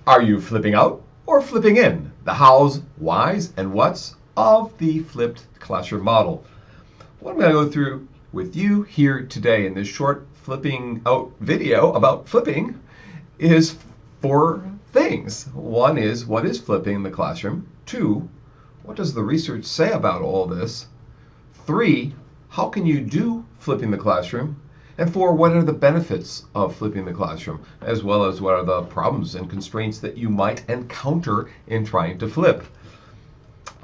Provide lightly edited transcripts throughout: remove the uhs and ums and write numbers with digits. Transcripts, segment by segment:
Are you flipping out or flipping in? The hows, whys, and whats of the flipped classroom model. What I'm going to go through with you here today in this short flipping out video about flipping is 4 things. One is, what is flipping in the classroom? 2, what does the research say about all this? 3, how can you do flipping the classroom? And 4, what are the benefits of flipping the classroom, as well as what are the problems and constraints that you might encounter in trying to flip.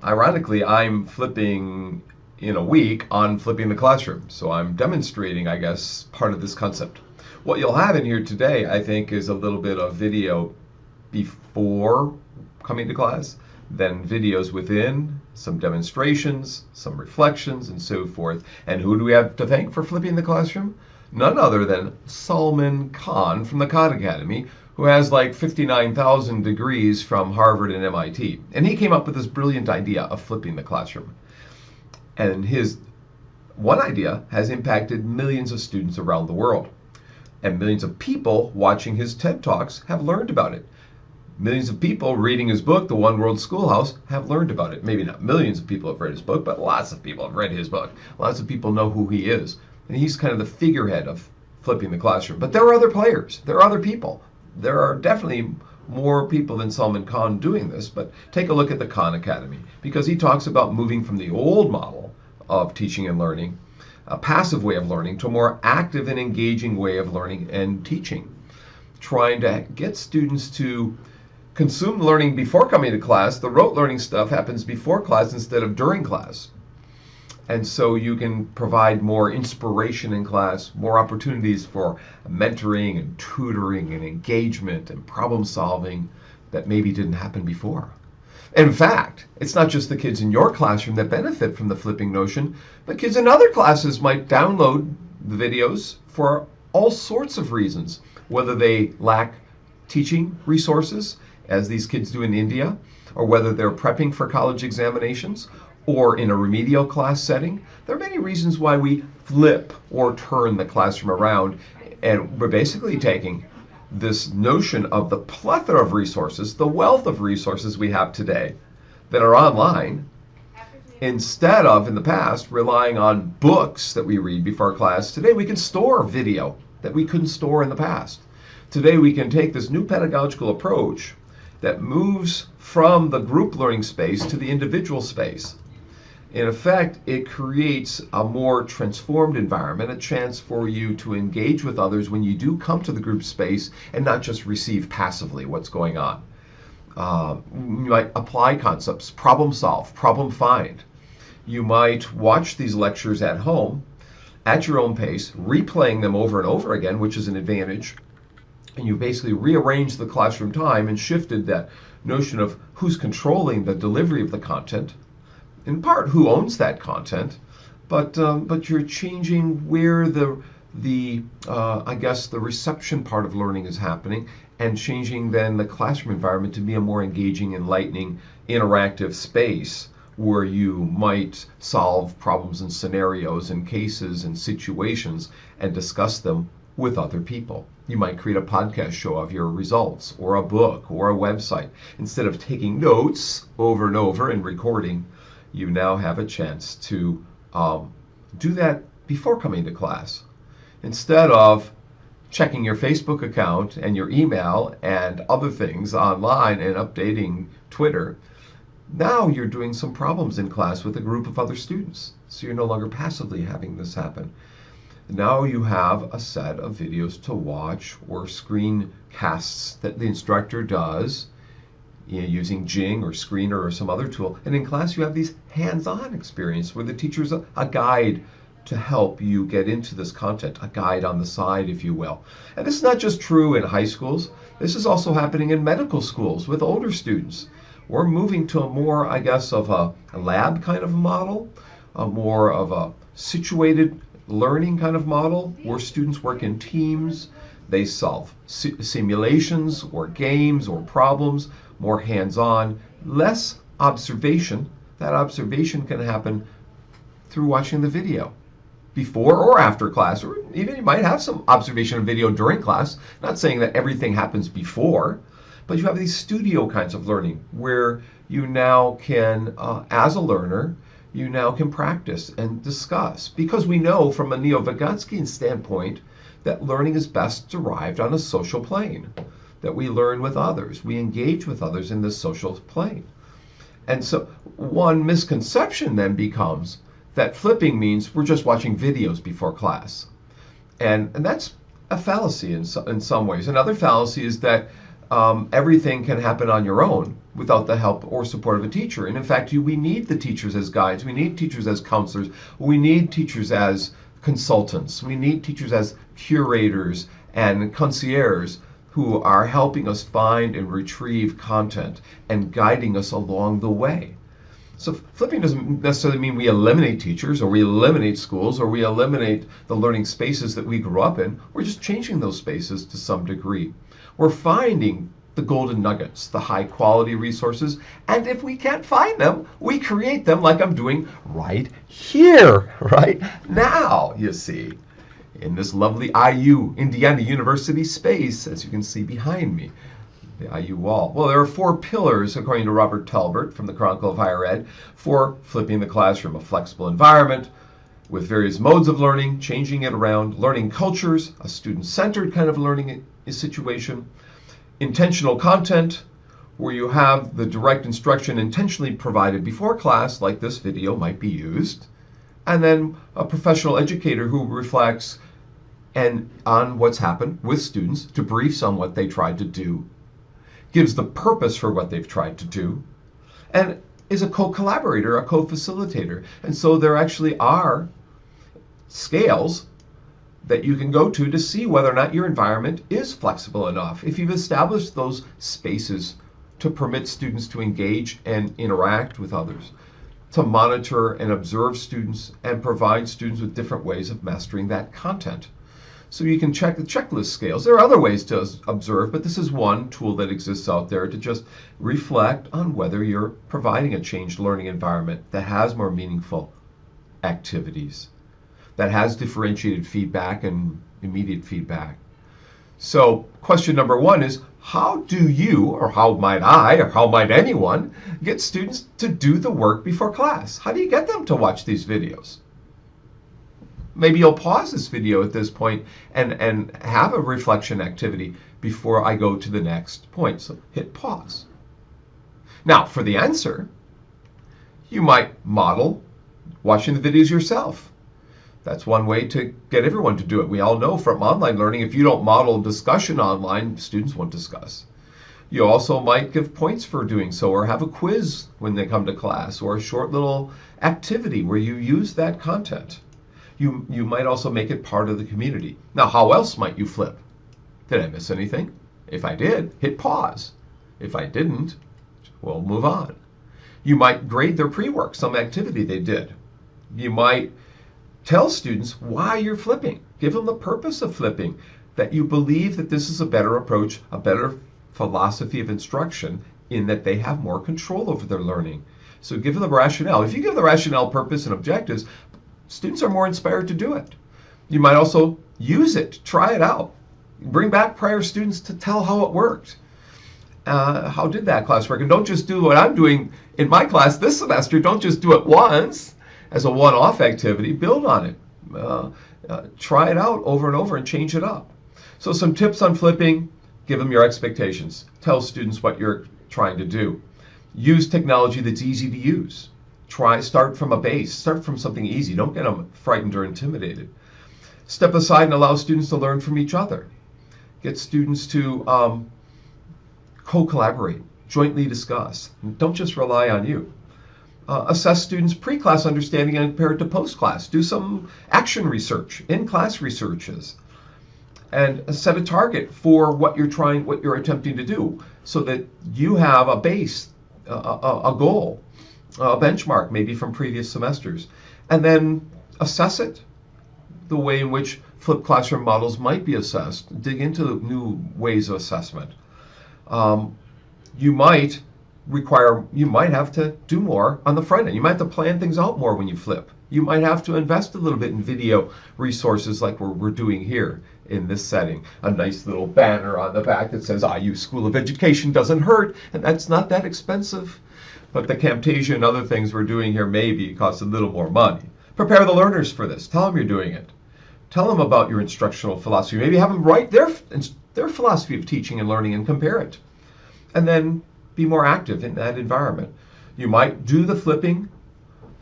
Ironically, I'm flipping in a week on flipping the classroom, so I'm demonstrating, I guess, part of this concept. What you'll have in here today, I think, is a little bit of video before coming to class, then videos within, some demonstrations, some reflections, and so forth. And who do we have to thank for flipping the classroom? None other than Salman Khan from the Khan Academy, who has like 59,000 degrees from Harvard and MIT. And he came up with this brilliant idea of flipping the classroom. And his one idea has impacted millions of students around the world. And millions of people watching his TED Talks have learned about it. Millions of people reading his book, The One World Schoolhouse, have learned about it. Maybe not millions of people have read his book, but lots of people have read his book. Lots of people know who he is. And he's kind of the figurehead of flipping the classroom. But there are other players. There are other people. There are definitely more people than Salman Khan doing this. But take a look at the Khan Academy, because he talks about moving from the old model of teaching and learning, a passive way of learning, to a more active and engaging way of learning and teaching. Trying to get students to consume learning before coming to class. The rote learning stuff happens before class instead of during class. And so you can provide more inspiration in class, more opportunities for mentoring and tutoring and engagement and problem solving that maybe didn't happen before. In fact, it's not just the kids in your classroom that benefit from the flipping notion, but kids in other classes might download the videos for all sorts of reasons, whether they lack teaching resources, as these kids do in India, or whether they're prepping for college examinations, or in a remedial class setting. There are many reasons why we flip or turn the classroom around, and we're basically taking this notion of the plethora of resources, the wealth of resources we have today that are online, instead of, in the past, relying on books that we read before class. Today we can store video that we couldn't store in the past. Today we can take this new pedagogical approach that moves from the group learning space to the individual space. In effect, it creates a more transformed environment, a chance for you to engage with others when you do come to the group space and not just receive passively what's going on. You might apply concepts, problem solve, problem find. You might watch these lectures at home at your own pace, replaying them over and over again, which is an advantage. And you basically rearranged the classroom time and shifted that notion of who's controlling the delivery of the content. In part, who owns that content, but you're changing where I guess the reception part of learning is happening, and changing then the classroom environment to be a more engaging, enlightening, interactive space where you might solve problems and scenarios and cases and situations and discuss them with other people. You might create a podcast show of your results, or a book, or a website. Instead of taking notes over and over and recording, you now have a chance to do that before coming to class. Instead of checking your Facebook account and your email and other things online and updating Twitter, now you're doing some problems in class with a group of other students. So you're no longer passively having this happen. Now you have a set of videos to watch, or screencasts that the instructor does, using Jing or Screener or some other tool. And in class you have these hands-on experience where the teacher's a guide to help you get into this content, a guide on the side, if you will. And this is not just true in high schools. This is also happening in medical schools with older students. We're moving to a more, I guess, of a lab kind of model, a more of a situated learning kind of model, where students work in teams. They solve simulations or games or problems, more hands-on, less observation. That observation can happen through watching the video before or after class, or even you might have some observation of video during class. Not saying that everything happens before, But you have these studio kinds of learning where you now can, as a learner, you now can practice and discuss. Because we know from a neo-Vygotskian standpoint that learning is best derived on a social plane, that we learn with others, we engage with others in this social plane. And so one misconception then becomes that flipping means we're just watching videos before class. And that's a fallacy in some ways. Another fallacy is that everything can happen on your own without the help or support of a teacher. And in fact, we need the teachers as guides. We need teachers as counselors. We need teachers as consultants. We need teachers as curators and concierges who are helping us find and retrieve content and guiding us along the way. So flipping doesn't necessarily mean we eliminate teachers or we eliminate schools or we eliminate the learning spaces that we grew up in. We're just changing those spaces to some degree. We're finding the golden nuggets, the high quality resources, and if we can't find them, we create them like I'm doing right here, right now, you see, in this lovely IU, Indiana University space, as you can see behind me. The IU wall. Well, there are 4 pillars, according to Robert Talbert from the Chronicle of Higher Ed, for flipping the classroom: a flexible environment with various modes of learning, changing it around, learning cultures, a student-centered kind of learning situation, intentional content, where you have the direct instruction intentionally provided before class, like this video might be used, and then a professional educator who reflects on what's happened with students, debriefs on what they tried to do, gives the purpose for what they've tried to do, and is a co-collaborator, a co-facilitator. And so there actually are scales that you can go to see whether or not your environment is flexible enough. If you've established those spaces to permit students to engage and interact with others, to monitor and observe students and provide students with different ways of mastering that content. So you can check the checklist scales. There are other ways to observe, but this is one tool that exists out there to just reflect on whether you're providing a changed learning environment that has more meaningful activities, that has differentiated feedback and immediate feedback. So question number 1 is, how do you, or how might I, or how might anyone, get students to do the work before class? How do you get them to watch these videos? Maybe you'll pause this video at this point and have a reflection activity before I go to the next point. So hit pause. Now, for the answer, you might model watching the videos yourself. That's one way to get everyone to do it. We all know from online learning, if you don't model discussion online, students won't discuss. You also might give points for doing so, or have a quiz when they come to class, or a short little activity where you use that content. You might also make it part of the community. Now, how else might you flip? Did I miss anything? If I did, hit pause. If I didn't, we'll move on. You might grade their pre-work, some activity they did. You might tell students why you're flipping. Give them the purpose of flipping, that you believe that this is a better approach, a better philosophy of instruction, in that they have more control over their learning. So give them the rationale. If you give the rationale, purpose, and objectives, students are more inspired to do it. You might also use it, try it out. Bring back prior students to tell how it worked. How did that class work? And don't just do what I'm doing in my class this semester. Don't just do it once as a one-off activity. Build on it. Try it out over and over and change it up. So some tips on flipping: give them your expectations. Tell students what you're trying to do. Use technology that's easy to use. Start from a base. Start from something easy. Don't get them frightened or intimidated. Step aside and allow students to learn from each other. Get students to co-collaborate, jointly discuss. Don't just rely on you. Assess students' pre-class understanding and compare it to post-class. Do some action research, in-class researches, and set a target for what you're attempting to do, so that you have a base, a goal, a benchmark maybe from previous semesters, and then assess it the way in which flipped classroom models might be assessed. Dig into new ways of assessment. You might have to do more on the front end. You might have to plan things out more when you flip. You might have to invest a little bit in video resources like we're doing here in this setting. A nice little banner on the back that says IU School of Education doesn't hurt, and that's not that expensive. But the Camtasia and other things we're doing here maybe cost a little more money. Prepare the learners for this. Tell them you're doing it. Tell them about your instructional philosophy. Maybe have them write their philosophy of teaching and learning and compare it. And then be more active in that environment. You might do the flipping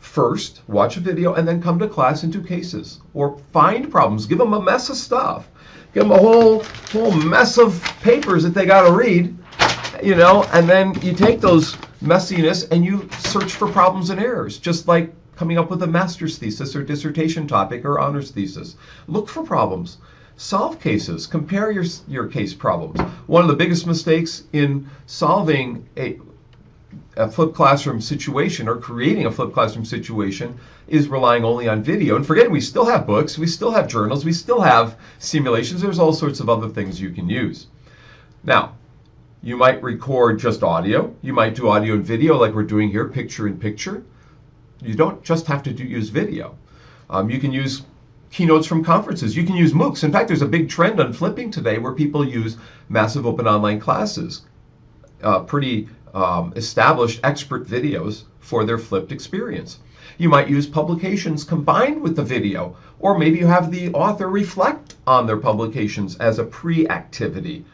first, watch a video, and then come to class and do cases. Or find problems. Give them a mess of stuff. Give them a whole mess of papers that they got to read, you know, and then you take those messiness and you search for problems and errors, just like coming up with a master's thesis or dissertation topic or honors thesis. Look for problems. Solve cases. Compare your case problems. One of the biggest mistakes in solving a flipped classroom situation or creating a flipped classroom situation is relying only on video. And forget, we still have books, we still have journals, we still have simulations. There's all sorts of other things you can use. Now, you might record just audio. You might do audio and video like we're doing here, picture in picture. You don't just have to use video. You can use keynotes from conferences. You can use MOOCs. In fact, there's a big trend on flipping today where people use massive open online classes, pretty established expert videos for their flipped experience. You might use publications combined with the video, or maybe you have the author reflect on their publications as a pre-activity,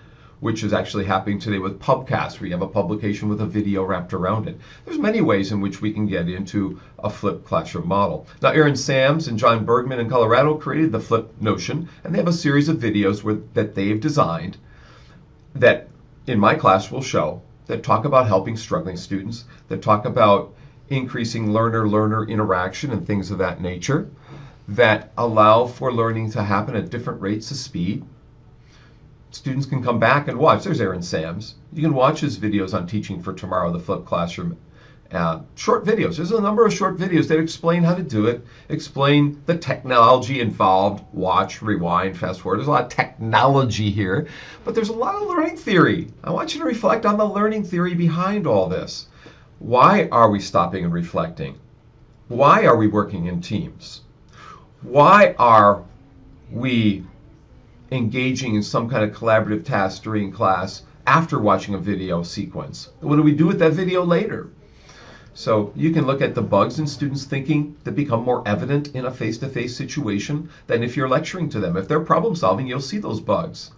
which is actually happening today with Pubcast, where you have a publication with a video wrapped around it. There's many ways in which we can get into a flipped classroom model. Now, Aaron Sams and John Bergman in Colorado created the Flip Notion, and they have a series of videos that they've designed that in my class will show, that talk about helping struggling students, that talk about increasing learner-learner interaction and things of that nature, that allow for learning to happen at different rates of speed. Students can come back and watch. There's Aaron Sams. You can watch his videos on Teaching for Tomorrow, the Flipped Classroom. Short videos. There's a number of short videos that explain how to do it, explain the technology involved. Watch, rewind, fast forward. There's a lot of technology here, but there's a lot of learning theory. I want you to reflect on the learning theory behind all this. Why are we stopping and reflecting? Why are we working in teams? Why are we engaging in some kind of collaborative task during class after watching a video sequence? What do we do with that video later? So you can look at the bugs in students' thinking that become more evident in a face-to-face situation than if you're lecturing to them. If they're problem solving, you'll see those bugs.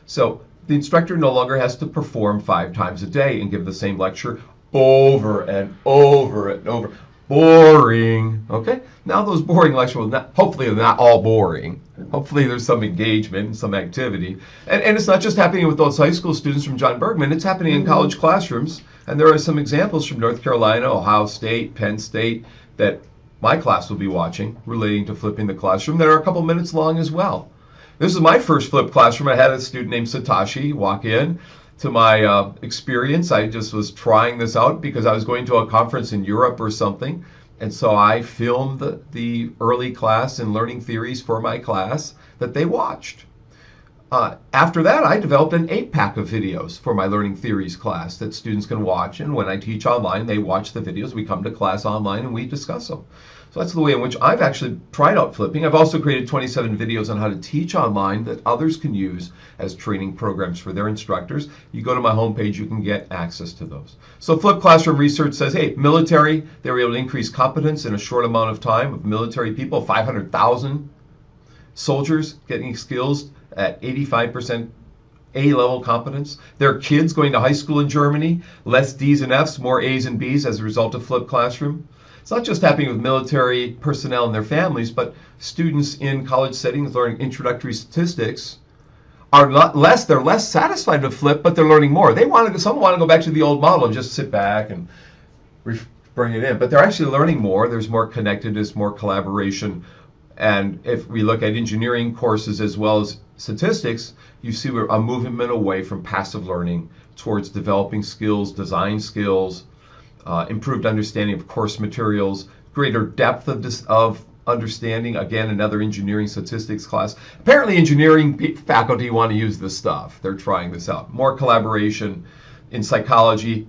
So the instructor no longer has to perform 5 times a day and give the same lecture over and over and over. Boring. Okay? Now those boring lectures will hopefully they're not all boring. Hopefully there's some engagement and some activity. And it's not just happening with those high school students from John Bergman, it's happening in college classrooms. And there are some examples from North Carolina, Ohio State, Penn State that my class will be watching relating to flipping the classroom that are a couple minutes long as well. This is my first flipped classroom. I had a student named Satoshi walk in to my experience. I just was trying this out because I was going to a conference in Europe or something. And so I filmed the early class and learning theories for my class that they watched. After that, I developed an 8-pack of videos for my learning theories class that students can watch. And when I teach online, they watch the videos. We come to class online and we discuss them. So that's the way in which I've actually tried out flipping. I've also created 27 videos on how to teach online that others can use as training programs for their instructors. You go to my homepage, you can get access to those. So flipped classroom research says, hey, military, they were able to increase competence in a short amount of time of military people, 500,000 soldiers getting skills at 85% A-level competence. There are kids going to high school in Germany, less D's and F's, more A's and B's as a result of flipped classroom. It's not just happening with military personnel and their families, but students in college settings learning introductory statistics are they're less satisfied with flip, but they're learning more. Some want to go back to the old model and just sit back and bring it in, but they're actually learning more. There's more connectedness, more collaboration. And if we look at engineering courses as well as statistics, you see a movement away from passive learning towards developing skills, design skills, improved understanding of course materials, greater depth of understanding. Again, another engineering statistics class. Apparently engineering faculty want to use this stuff. They're trying this out. More collaboration in psychology.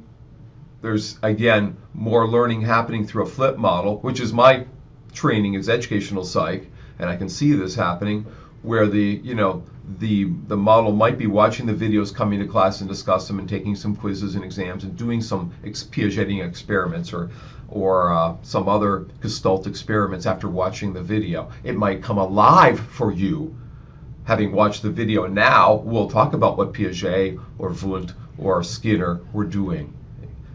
There's, again, more learning happening through a flip model, which is my training as educational psych, and I can see this happening, where the model might be watching the videos, coming to class and discuss them, and taking some quizzes and exams and doing some Piagetian experiments or some other Gestalt experiments after watching the video. It might come alive for you having watched the video. Now we'll talk about what Piaget or Wundt or Skinner were doing.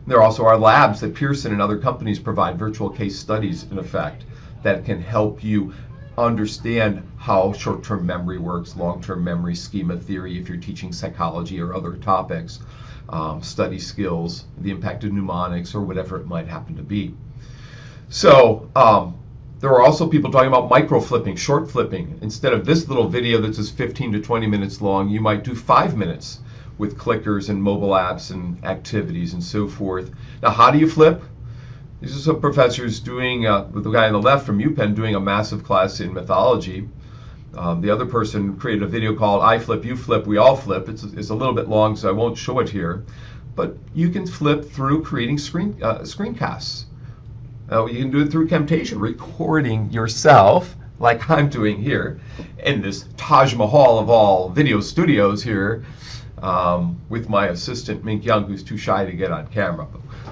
There also are labs that Pearson and other companies provide, virtual case studies in effect, that can help you understand how short-term memory works, long-term memory, schema theory if you're teaching psychology or other topics, study skills, the impact of mnemonics, or whatever it might happen to be. So there are also people talking about micro flipping, short flipping. Instead of this little video that's just 15 to 20 minutes long, you might do 5 minutes with clickers and mobile apps and activities and so forth. Now, how do you flip? These are some professors doing, with the guy on the left from UPenn doing a massive class in mythology. The other person created a video called I Flip, You Flip, We All Flip. It's a little bit long, so I won't show it here. But you can flip through creating screencasts. You can do it through Camtasia, recording yourself, like I'm doing here, in this Taj Mahal of all video studios here, with my assistant, Mink Young, who's too shy to get on camera.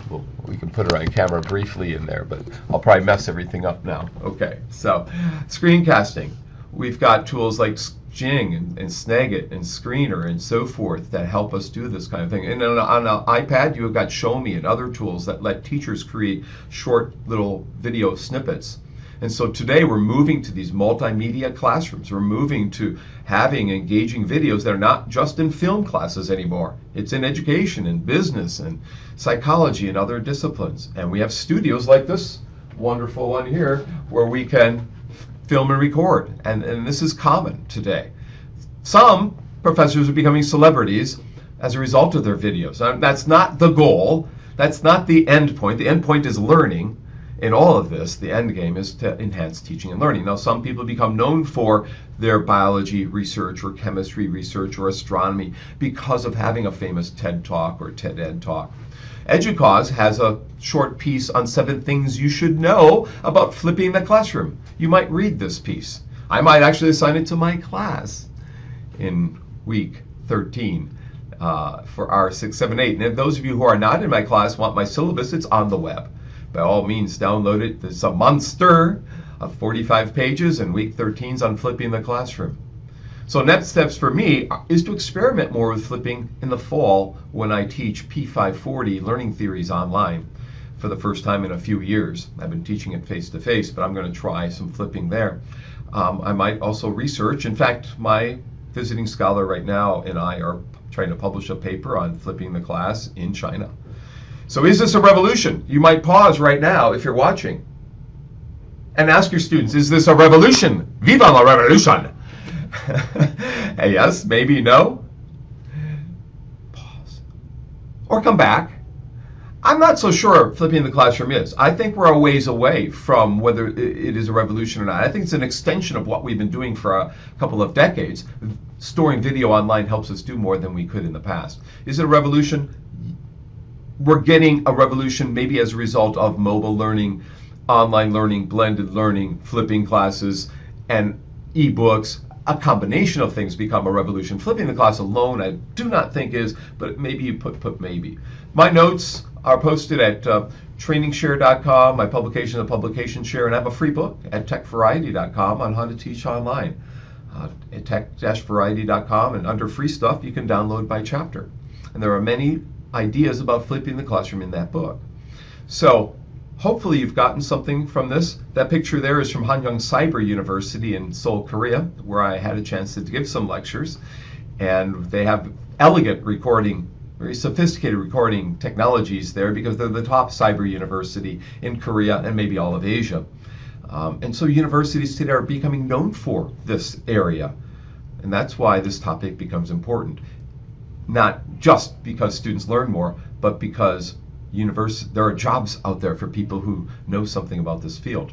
But we can put her on camera briefly in there, but I'll probably mess everything up now. Okay, so screencasting. We've got tools like Jing and Snagit and Screener and so forth that help us do this kind of thing. And on an iPad, you've got Show Me and other tools that let teachers create short little video snippets. And so today we're moving to these multimedia classrooms. We're moving to having engaging videos that are not just in film classes anymore. It's in education and business and psychology and other disciplines. And we have studios like this wonderful one here where we can film and record. And this is common today. Some professors are becoming celebrities as a result of their videos. That's not the goal. That's not the end point. The end point is learning. In all of this, the end game is to enhance teaching and learning. Now, some people become known for their biology research or chemistry research or astronomy because of having a famous TED Talk or TED Ed Talk. EDUCAUSE has a short piece on 7 things you should know about flipping the classroom. You might read this piece. I might actually assign it to my class in week 13 for our 6, 7, 8. And if those of you who are not in my class want my syllabus, it's on the web. By all means, download it. It's a monster of 45 pages, and week 13 is on flipping the classroom. So next steps for me is to experiment more with flipping in the fall when I teach P540 learning theories online for the first time in a few years. I've been teaching it face-to-face, but I'm going to try some flipping there. I might also research. In fact, my visiting scholar right now and I are trying to publish a paper on flipping the class in China. So is this a revolution? You might pause right now if you're watching and ask your students, is this a revolution? Viva la revolution! Yes, maybe no. Pause. Or come back. I'm not so sure flipping the classroom is. I think we're a ways away from whether it is a revolution or not. I think it's an extension of what we've been doing for a couple of decades. Storing video online helps us do more than we could in the past. Is it a revolution? We're getting a revolution maybe as a result of mobile learning, online learning, blended learning, flipping classes, and e-books. A combination of things become a revolution. Flipping the class alone, I do not think is, but maybe you put maybe. My notes are posted at trainingshare.com, my publication at Publication Share, and I have a free book at techvariety.com on how to teach online. At tech-variety.com, and under free stuff, you can download by chapter. And there are many ideas about flipping the classroom in that book. So hopefully you've gotten something from this. That picture there is from Hanyang Cyber University in Seoul, Korea, where I had a chance to give some lectures. And they have elegant recording, very sophisticated recording technologies there because they're the top cyber university in Korea and maybe all of Asia. And so universities today are becoming known for this area. And that's why this topic becomes important. Not just because students learn more, but because there are jobs out there for people who know something about this field.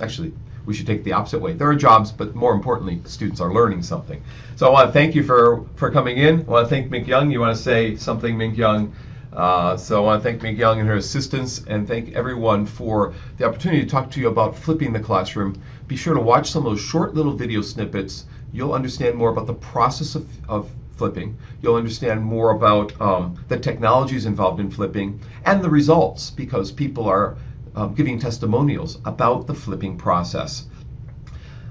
Actually, we should take the opposite way. There are jobs, but more importantly, students are learning something. So I want to thank you for coming in. I want to thank Mink Young. You want to say something, Mink Young? So I want to thank Mink Young and her assistants, and thank everyone for the opportunity to talk to you about flipping the classroom. Be sure to watch some of those short little video snippets you'll understand more about the process of flipping. You'll understand more about the technologies involved in flipping and the results, because people are giving testimonials about the flipping process.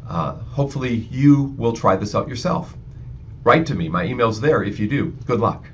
Hopefully you will try this out yourself. Write to me. My email's there if you do. Good luck.